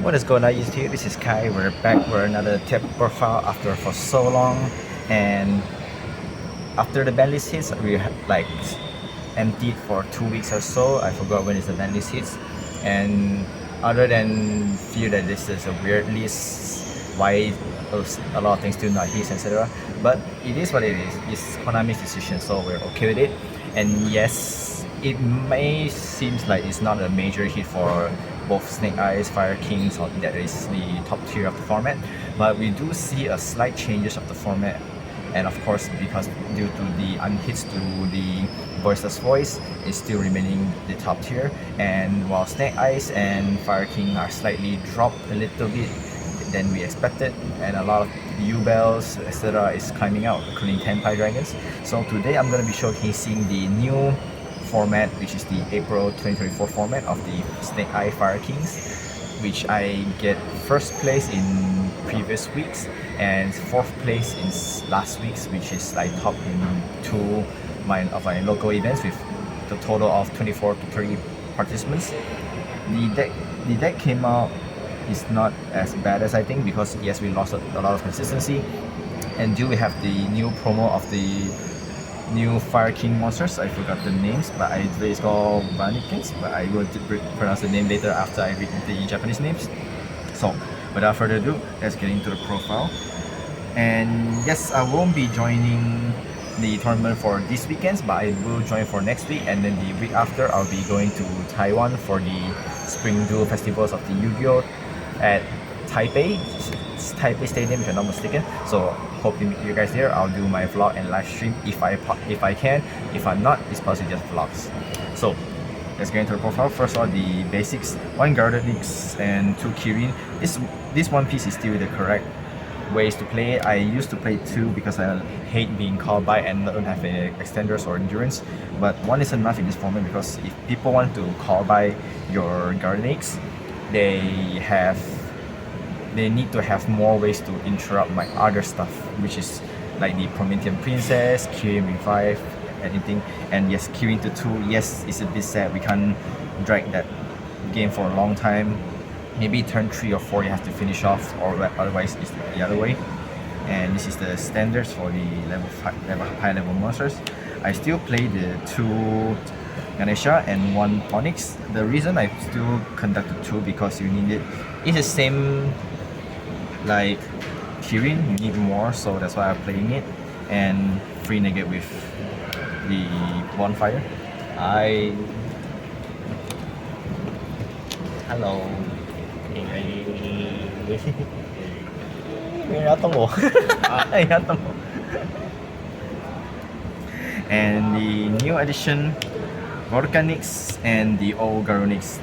What is going on YouTube? This is Kai. We're back for another tip profile after for so long, and after the banlist hits, we like emptied for 2 weeks or so. I forgot when is the banlist hits, and other than feel that this is a weird list, why a lot of things do not hit, etc. But it is what it is. It's Konami's decision, so we're okay with it. And yes, it may seems like it's not a major hit for both Snake Eyes, Fire Kings, or that is the top tier of the format, but we do see a slight changes of the format, and of course because due to the unhits to the voiceless voice is still remaining the top tier, and while Snake Eyes and Fire King are slightly dropped a little bit than we expected, and a lot of U-Bells, etc. is climbing out, including 10 Pie Dragons. So today I'm going to be showcasing the new format, which is the April 2024 format of the Snake Eye Fire Kings, which I get first place in previous weeks and fourth place in last week's, which is like top in two of my local events with the total of 24 to 30 participants. The deck came out is not as bad as I think, because yes, we lost a lot of consistency, and do we have the new promo of the new Fire King monsters. I forgot the names, but I believe it's called banlist, but I will pronounce the name later after I read the Japanese names. So without further ado, let's get into the profile. And yes, I won't be joining the tournament for this weekend, but I will join for next week, and then the week after I'll be going to Taiwan for the Spring Duel Festivals of the Yu-Gi-Oh at Taipei Stadium, if I'm not mistaken. So hope to meet you guys there. I'll do my vlog and live stream if I can. If I'm not, it's possibly just vlogs. So let's get into the profile. First of all, the basics: 1 Guarded Leaks and 2 Kirin. This one piece is still the correct ways to play it. I used to play 2 because I hate being called by and don't have any extenders or endurance, but 1 is enough in this format, because if people want to call by your Guarded Leaks, they need to have more ways to interrupt my other stuff, which is like the Promethean Princess, Kirin Revive, anything. And yes, Kirin to 2, yes, it's a bit sad. We can't drag that game for a long time. Maybe turn 3 or 4 you have to finish off, or otherwise it's the other way. And this is the standards for the high level monsters. I still play the 2 Ganesha and 1 Onyx. The reason I still conducted 2 because you need it. It's the same like Kirin, you need more, so that's why I'm playing it. And free negate with the bonfire. Hello. And the new edition Volcanix and the old Garunix.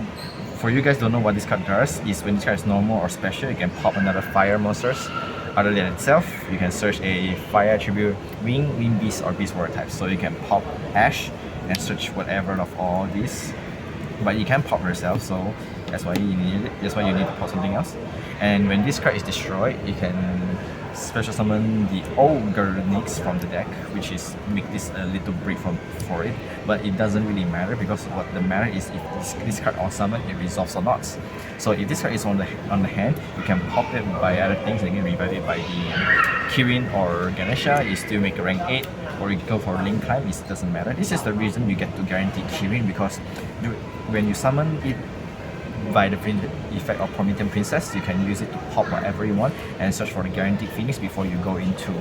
For you guys don't know what this card does, is when this card is normal or special, you can pop another fire monsters. Other than itself, you can search a fire attribute, wing beast, or beast warrior type. So you can pop Ash and search whatever of all these, but you can pop yourself, so that's why you need it. That's why you need to pop something else. And when this card is destroyed, you can special summon the old Garunix from the deck, which is make this a little break for it, but it doesn't really matter, because what the matter is if this card on summon, it resolves or not. So if this card is on the hand, you can pop it by other things and you can revive it by the Kirin or Ganesha. You still make a rank 8, or you go for a link climb, it doesn't matter. This is the reason you get to guarantee Kirin, because when you summon it by the effect of Promethean Princess, you can use it to pop whatever you want and search for the guaranteed Phoenix before you go into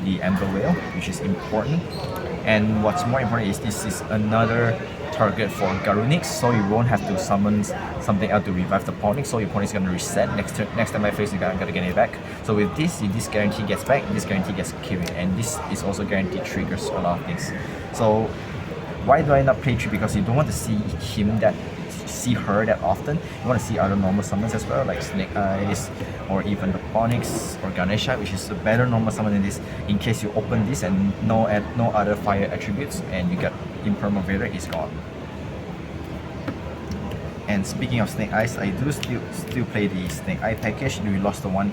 the Ember Whale, which is important. And what's more important is this is another target for Garunix, so you won't have to summon something else to revive the Ponyx, so your Ponyx is going to reset. Next time I face you, I'm going to get it back. So with this guarantee gets back, this guarantee gets Kirin, and this is also guaranteed triggers a lot of things. So why do I not play 3? Because you don't want to see her that often. You want to see other normal summons as well, like Snake Eyes, or even the Onyx or Ganesha, which is a better normal summon than this, in case you open this and no other fire attributes, and you get Impermavator is gone. And speaking of Snake Eyes, I do still play the Snake Eye package. We lost the 1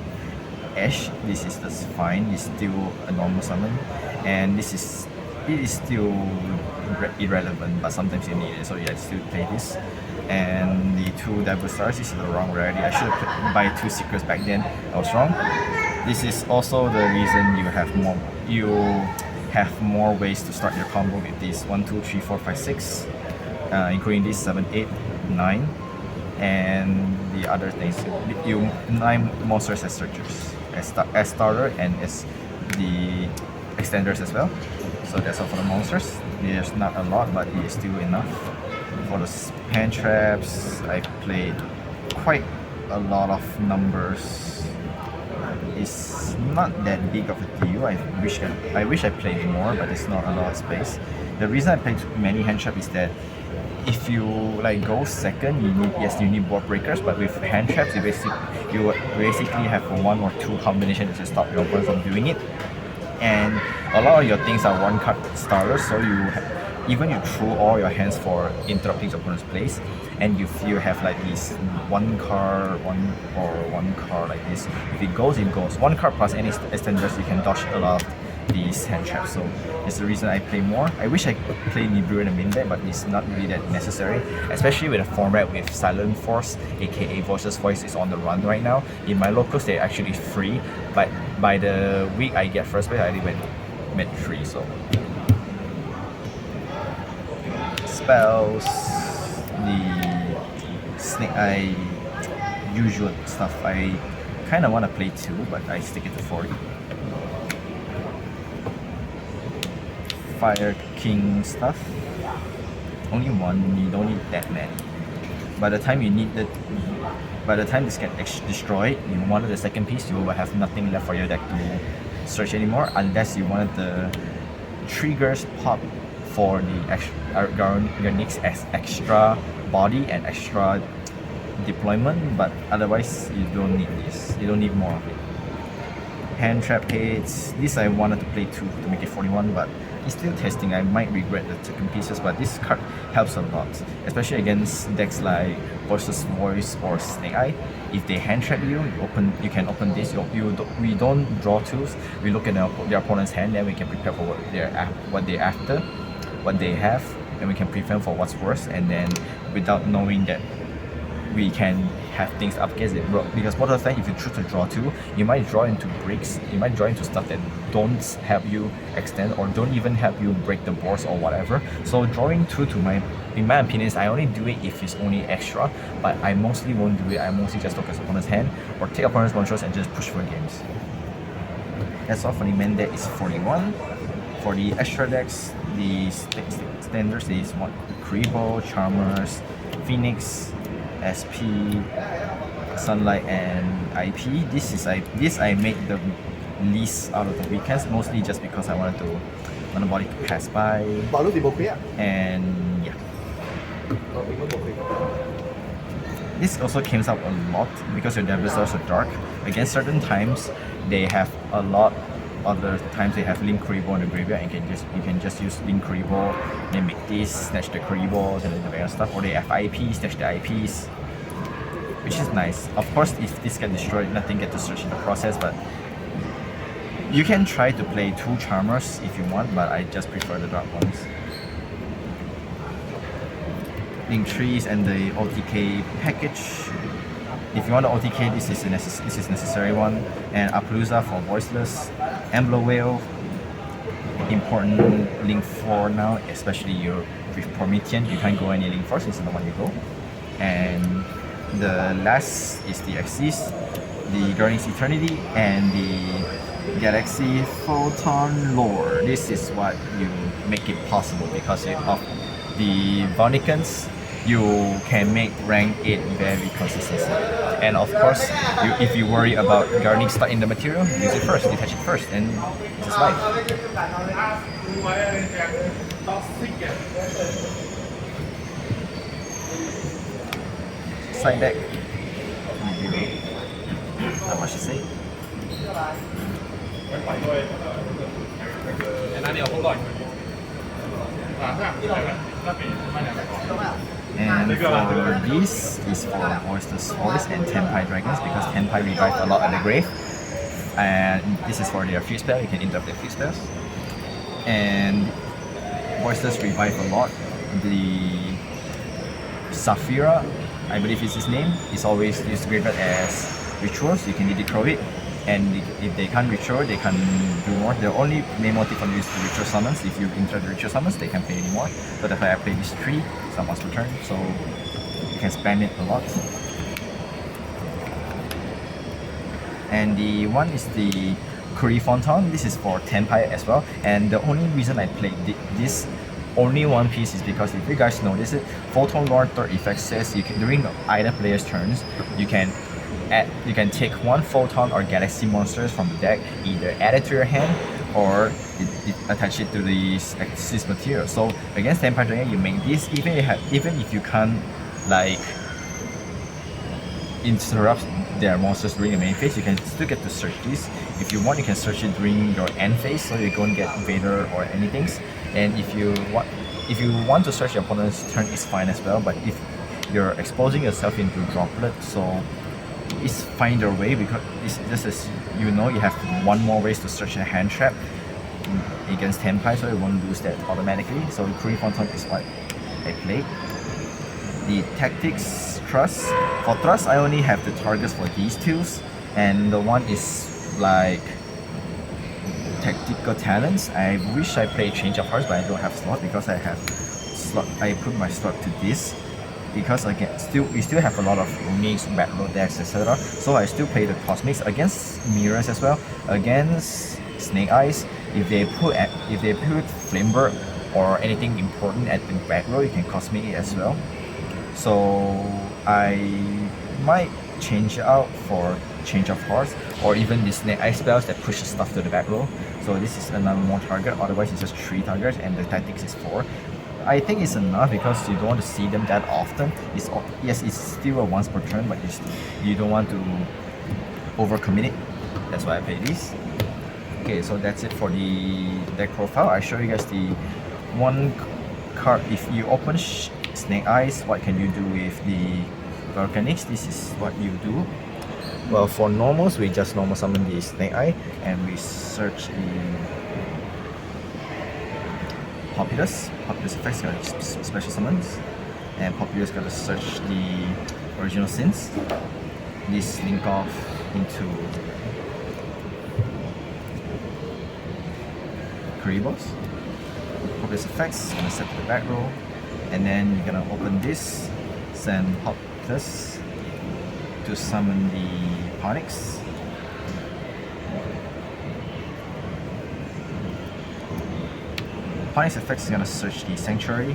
Ash. That's fine. It's still a normal summon, and it is still irrelevant, but sometimes you need it, so yeah, I still play this. and the 2 Devil Stars. This is the wrong rarity. I should have buy 2 Secrets back then. I was wrong. This is also the reason you have more ways to start your combo with these 1, 2, 3, 4, 5, 6, including these 7, 8, 9, and the other things. You 9 monsters as searchers, as starter, and as the extenders as well. So that's all for the monsters. There's not a lot, but it is still enough. For the hand traps, I played quite a lot of numbers. It's not that big of a deal. I wish I played more, but it's not a lot of space. The reason I played many hand traps is that if you like go second, you need board breakers, but with hand traps you basically have a 1 or 2 combination to stop your opponent from doing it. And a lot of your things are 1 card starters, so even you throw all your hands for interrupting your opponent's plays, and you have like this 1 card like this. If it goes, it goes. 1 card plus any extenders, you can dodge a lot of these hand traps. So it's the reason I play more. I wish I could play Nibiru in the main deck, but it's not really that necessary, especially with a format with Silent Force, aka Voiceless Voice, is on the run right now. In my locals, they're actually free, but by the week I get first place, I already went 3. So spells, the Snake Eye usual stuff, I kind of want to play 2, but I stick it to 40. Fire King stuff, only 1, you don't need that many. By the time this gets destroyed, you wanted the second piece, you will have nothing left for your deck to search anymore, unless you wanted the triggers pop for the Garnix as extra body and extra deployment, but otherwise you don't need this. You don't need more of it. Hand trap hits. This I wanted to play 2 to make it 41, but it's still testing. I might regret the second pieces, but this card helps a lot, especially against decks like Voiceless Voice or Snake Eye. If they hand trap you, you can open this. We don't draw 2s. We look at their opponent's hand, then we can prepare for what they're after, what they have, and we can prepare for what's worse. And then without knowing that, we can have things up against it. Because most of the time, if you choose to draw 2, you might draw into breaks, you might draw into stuff that don't help you extend or don't even help you break the boards or whatever. So drawing 2 in my opinion, I only do it if it's only extra, but I mostly won't do it. I mostly just look at opponent's hand or take opponent's one-shots and just push for games. That's all for the main deck. Is 41. For the extra decks, the standards is Kribo, Charmers, Phoenix, SP, Sunlight, and IP. This I made the least out of the weekends, mostly just because I wanted body to pass by. And yeah. This also came up a lot because your Devil Stars are dark. Against certain times, they have a lot. Other times they have Link Kribo in the graveyard, and you can just use Link Kribo, then make this, snatch the Kribos and the various stuff, or they have IP, snatch the IPs, which is nice. Of course, if this gets destroyed, nothing gets to search in the process, but you can try to play 2 Charmers if you want, but I just prefer the dark ones. Link Trees and the OTK package. If you want the OTK, this is necessary one, and Appaloosa for Voiceless, Embler Whale, important Link 4 now, especially with Promethean, you can't go any Link 4, this is the one you go. And the last is the Axis, the Garnix Eternity, and the Galaxy Photon Lore. This is what you make it possible because of the Vonicans. You can make rank 8 very consistently. And of course, if you worry about Garnix stuck in the material, use it first, detach it first, and it's just life. Side deck. Not much to say. And for this is for Voiceless Voice and Tenpai Dragons, because Tenpai revive a lot at the grave. And this is for their field spell, you can interrupt their field spells. And Voiceless revive a lot. The Saphira, I believe is his name, is always used to graveyard as rituals. You can either throw it, and if they can't ritual, they can do more. The only main motive on use the ritual summons. If you interact the ritual summons, they can't pay anymore. So that's why I play this 3, someone's return, so you can spend it a lot. And the one is the Curry Fontaine. This is for Tenpai as well. And the only reason I played this only one piece is because if you guys notice it, Photon Lord third effect says you can, during either player's turns, you can take one Photon or Galaxy monsters from the deck, either add it to your hand or attach it to this material. So against Tenpai Dragon, you make this even if you can't like interrupt their monsters during the main phase, you can still get to search this. If you want, you can search it during your end phase, so you don't get Vader or anything. And if you want to search your opponent's turn, it's fine as well. But if you're exposing yourself into droplet, so it's find your way, because it's just as you know, you have one more ways to search a hand trap against Tenpai, so you won't lose that automatically. So Curry Fontaine is what I played. The tactics thrust. For thrust, I only have the targets for these two, and the one is like tactical talents. I wish I played change of hearts, but I don't have slot because I have slot. I put my slot to this because again, we still have a lot of mixed battle decks, etc. So I still play the cosmics against mirrors as well. Against Snake Eyes, if they put Flamebird or anything important at the back row, you can cosmic it as well. So I might change it out for change of hearts, or even the Snake Eye spells that push stuff to the back row. So this is another more target, otherwise it's just 3 targets and the tactics is 4. I think it's enough because you don't want to see them that often. Yes, it's still a once per turn, but you don't want to overcommit it. That's why I play this. Okay, so that's it for the deck profile. I show you guys the one card. If you open Snake Eyes, what can you do with the Volcanics? This is what you do. Well, for normals, we just normal summon the Snake Eye and we search the Populous. Populous effects got special summons, and Populous got to search the original sins. This link off into Karibos. Populous effects gonna set to the back row, and then you're gonna open this, send Populous to summon the Ponyx. Ponyx effects is gonna search the Sanctuary,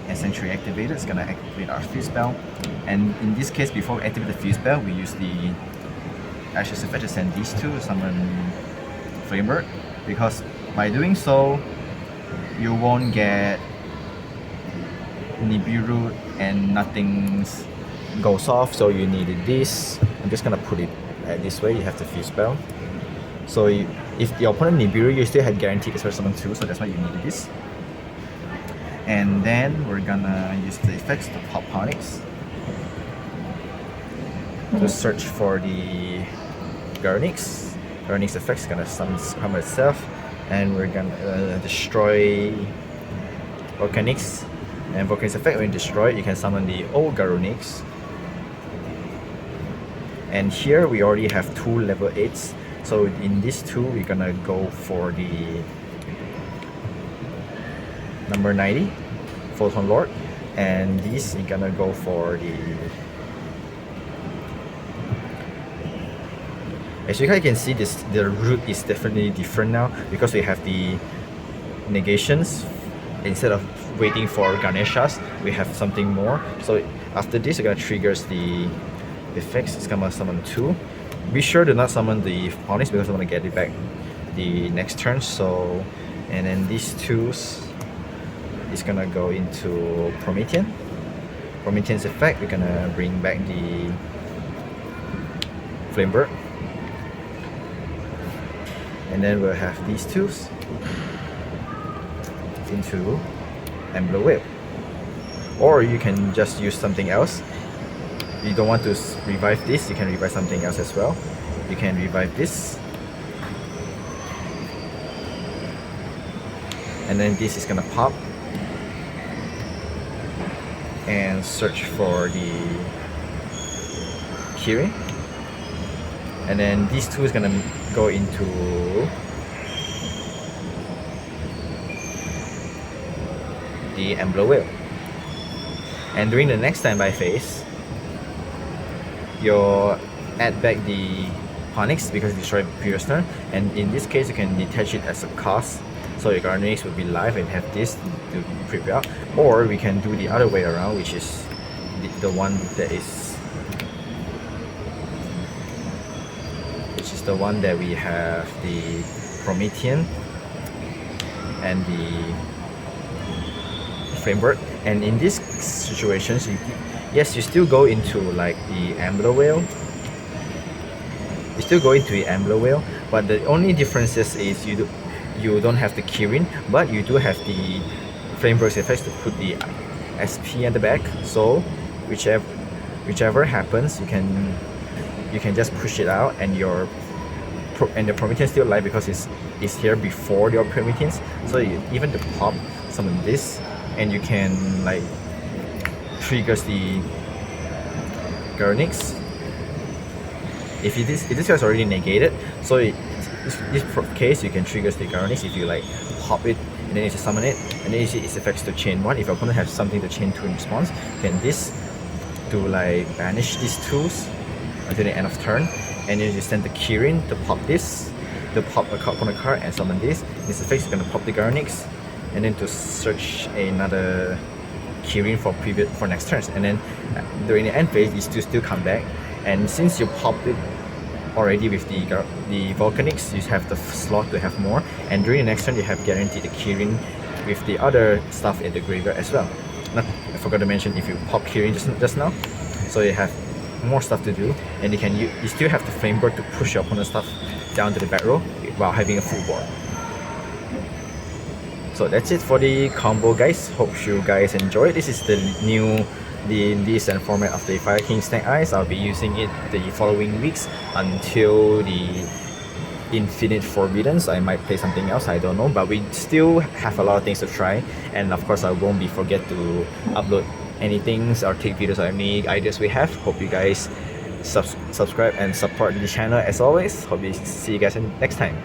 and Sanctuary activated is gonna activate our Fuse Spell. And in this case, before we activate the Fuse Spell, we use the Ashes effect to send these two to summon Flamebird, because by doing so, you won't get Nibiru and nothing goes off, so you needed this. I'm just gonna put it this way. You have the Fuse Spell. So if your opponent Nibiru, you still had guaranteed special summon 2, so that's why you needed this. And then we're gonna use the effects to pop Ponyx to search for the Garnix. Garnix effects is gonna summon itself, and we're gonna destroy Volcanics. And Volcanics effect, when you destroy it, you can summon the old Garunix. And here we already have 2 level 8s. So in these 2, we're gonna go for the number 90, Photon Lord. And this, you're gonna go for the... As you guys can see, the route is definitely different now because we have the negations. Instead of waiting for Ganeshas, we have something more. So after this, you're gonna trigger the effects. It's gonna summon 2. Be sure to not summon the Ponyx because I want to get it back the next turn. So, and then these 2s is gonna go into Promethean. Promethean's effect, we're gonna bring back the Flamebird. And then we'll have these 2s into Emblem Whip. Or you can just use something else. If you don't want to revive this, you can revive something else as well. You can revive this. And then this is gonna pop. and search for the keyring, and then these two is gonna go into the Ambler wheel. And during the next standby phase, you'll add back the Onyx because it destroyed previous turn, and in this case you can detach it as a cost, so your Onyx will be live and have this to prepare. Or we can do the other way around, which is the one that is the one that we have the Promethean and the framework. And in these situations, yes, you still go into like the Ambler whale. You still go into the Ambler whale, but the only difference is you don't have the keyring, but you do have the framework effects to put the SP at the back. So whichever happens, you can just push it out, and the Promethean still alive because it's here before your Prometheans. So even to pop summon this, and you can like triggers the Garnix. If this was already negated, so in this case you can trigger the Garnix if you like pop it, and then you summon it, and then you see its effects to chain 1. If your opponent has something to chain 2 in response, then this to like banish these tools until the end of turn, and then you send the keyring to pop this, to pop a opponent card and summon this. This effect is gonna pop the Garnix, and then to search another keyring for next turns, and then during the end phase you still come back, and since you popped it already with the Volcanics, you have the slot to have more, and during the next turn you have guaranteed the keyring with the other stuff in the graveyard as well. I forgot to mention, if you pop keyring just now, so you have more stuff to do, and you still have the framework to push your opponent's stuff down to the back row while having a full board. So that's it for the combo, guys. Hope you guys enjoyed. This is the list and format of the Fire King Snake Eyes. I'll be using it the following weeks until the Infinite Forbiddens. I might play something else, I don't know, but we still have a lot of things to try, and of course I won't forget to upload any things or take videos or any ideas we have. Hope you guys subscribe and support the channel as always. Hope we see you guys next time.